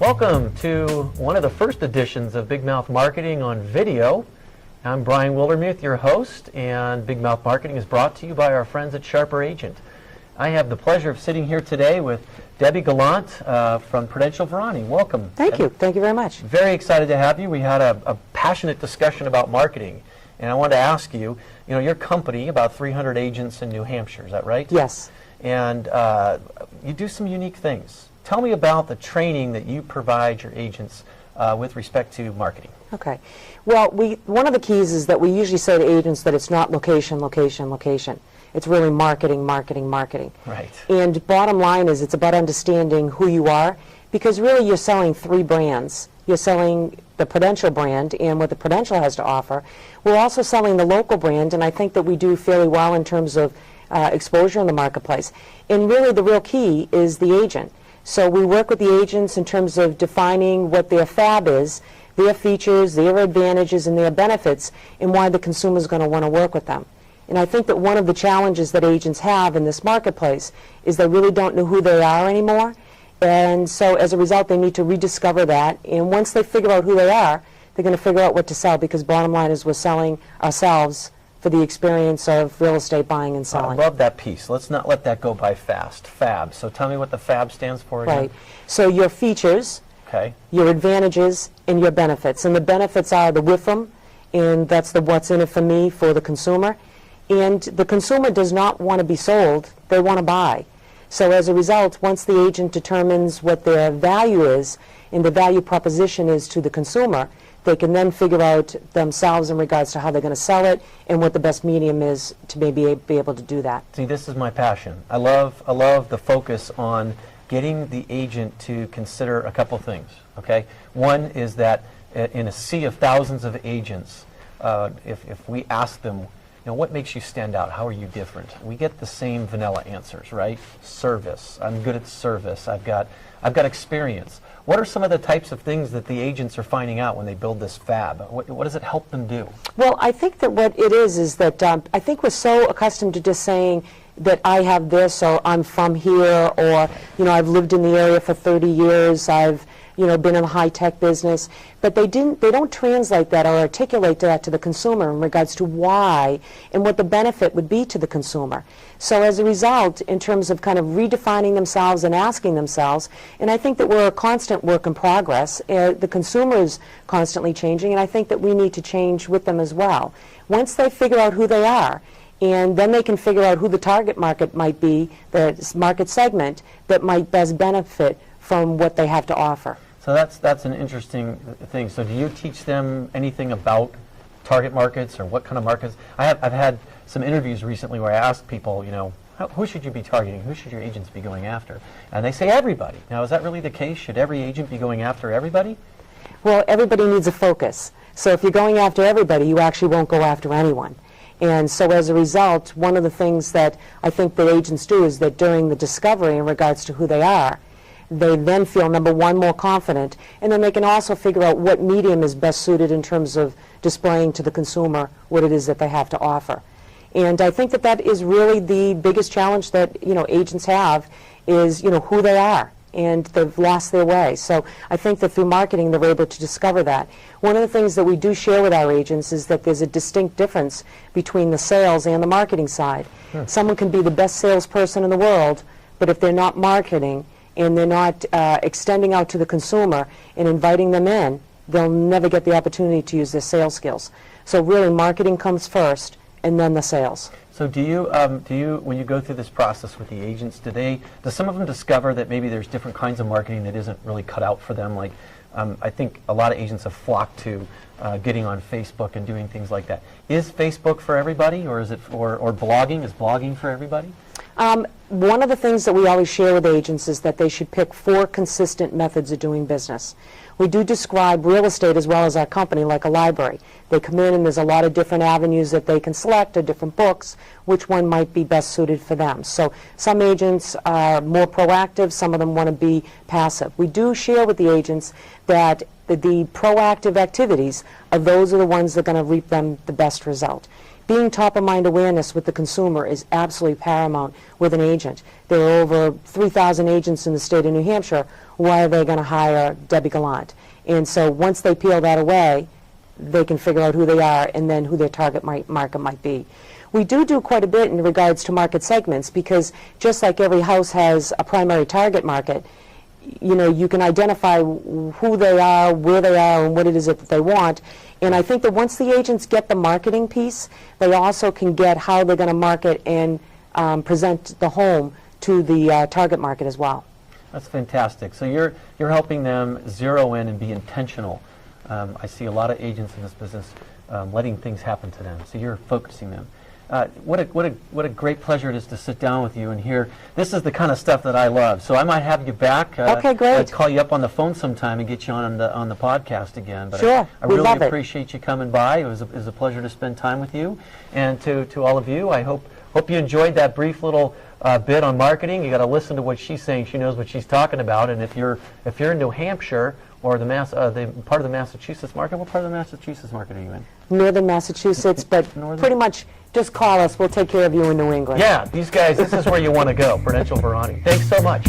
Welcome to one of the first editions of Big Mouth Marketing on video. I'm Brian Wildermuth, your host, and Big Mouth Marketing is brought to you by our friends at Sharper Agent. I have the pleasure of sitting here today with Debbie Gallant from Prudential Verani. Welcome. Thank you. Thank you very much. Very excited to have you. We had a passionate discussion about marketing, and I wanted to ask you, your company, about 300 agents in New Hampshire, is that right? Yes. And you do some unique things. Tell me about the training that you provide your agents with respect to marketing. Okay. Well, one of the keys is that we usually say to agents that it's not location, location, location. It's really marketing, marketing, marketing. Right. And bottom line is it's about understanding who you are, because really you're selling three brands. You're selling the Prudential brand and what the Prudential has to offer. We're also selling the local brand, and I think that we do fairly well in terms of exposure in the marketplace. And really the real key is the agent. So we work with the agents in terms of defining what their fab is, their features, their advantages, and their benefits, and why the consumer is going to want to work with them. And I think that one of the challenges that agents have in this marketplace is they really don't know who they are anymore. And so as a result, they need to rediscover that. And once they figure out who they are, they're going to figure out what to sell, because bottom line is we're selling ourselves for the experience of real estate buying and selling. I love that piece. Let's not let that go by fast. FAB. So tell me what the FAB stands for again. Right. So your features, okay, your advantages, and your benefits. And the benefits are the WIFM, and that's the what's in it for me for the consumer. And the consumer does not want to be sold. They want to buy. So as a result, once the agent determines what their value is and the value proposition is to the consumer, they can then figure out themselves in regards to how they're going to sell it and what the best medium is to maybe be able to do that. See, this is my passion. I love the focus on getting the agent to consider a couple things, okay? One is that in a sea of thousands of agents, if we ask them, what makes you stand out? How are you different? We get the same vanilla answers, right? Service. I'm good at service. I've got experience. What are some of the types of things that the agents are finding out when they build this FAB? What does it help them do? Well, I think that what it is that I think we're so accustomed to just saying that I have this, or I'm from here, or I've lived in the area for 30 years, I've been in the high-tech business, but they don't translate that or articulate that to the consumer in regards to why and what the benefit would be to the consumer. So as a result, in terms of kind of redefining themselves and asking themselves, and I think that we're a constant work in progress, the consumer is constantly changing, and I think that we need to change with them as well. Once they figure out who they are, and then they can figure out who the target market might be, the market segment that might best benefit from what they have to offer. So that's an interesting thing. So do you teach them anything about target markets or what kind of markets? I've had some interviews recently where I asked people, who should you be targeting? Who should your agents be going after? And they say everybody. Now, is that really the case? Should every agent be going after everybody? Well, everybody needs a focus. So if you're going after everybody, you actually won't go after anyone. And so as a result, one of the things that I think that agents do is that during the discovery in regards to who they are, they then feel, number one, more confident, and then they can also figure out what medium is best suited in terms of displaying to the consumer what it is that they have to offer. And I think that that is really the biggest challenge that agents have is who they are, and they've lost their way. So I think that through marketing they're able to discover that. One of the things that we do share with our agents is that there's a distinct difference between the sales and the marketing side. Someone can be the best salesperson in the world, but if they're not marketing and they're not extending out to the consumer and inviting them in, they'll never get the opportunity to use their sales skills. So really marketing comes first and then the sales. So do you when you go through this process with the agents, do some of them discover that maybe there's different kinds of marketing that isn't really cut out for them? Like I think a lot of agents have flocked to getting on Facebook and doing things like that. Is Facebook for everybody, or is it or blogging? Is blogging for everybody? One of the things that we always share with agents is that they should pick 4 consistent methods of doing business. We do describe real estate as well as our company like a library. They come in and there's a lot of different avenues that they can select, or different books, which one might be best suited for them. So some agents are more proactive, some of them want to be passive. We do share with the agents that the proactive activities are the ones that are going to reap them the best result. being top-of-mind awareness with the consumer is absolutely paramount with an agent. There are over 3,000 agents in the state of New Hampshire. Why are they going to hire Debbie Gallant? And so once they peel that away, they can figure out who they are and then who their target market might be. We do quite a bit in regards to market segments, because just like every house has a primary target market, you know, you can identify who they are, where they are, and what it is that they want. And I think that once the agents get the marketing piece, they also can get how they're going to market and present the home to the target market as well. That's fantastic. So you're helping them zero in and be intentional. I see a lot of agents in this business letting things happen to them. So you're focusing them. What a great pleasure it is to sit down with you and hear. This is the kind of stuff that I love. So I might have you back. Okay, great. I'd call you up on the phone sometime and get you on the podcast again. But sure, I we really love it. appreciate you coming by. It was a pleasure to spend time with you. And to all of you, I hope you enjoyed that brief little bit on marketing. You got to listen to what she's saying. She knows what she's talking about. And if you're in New Hampshire or the part of the Massachusetts market, what part of the Massachusetts market are you in? Northern Massachusetts, but pretty much just call us. We'll take care of you in New England. Yeah, these guys, this is where you want to go, Prudential Verani. Thanks so much.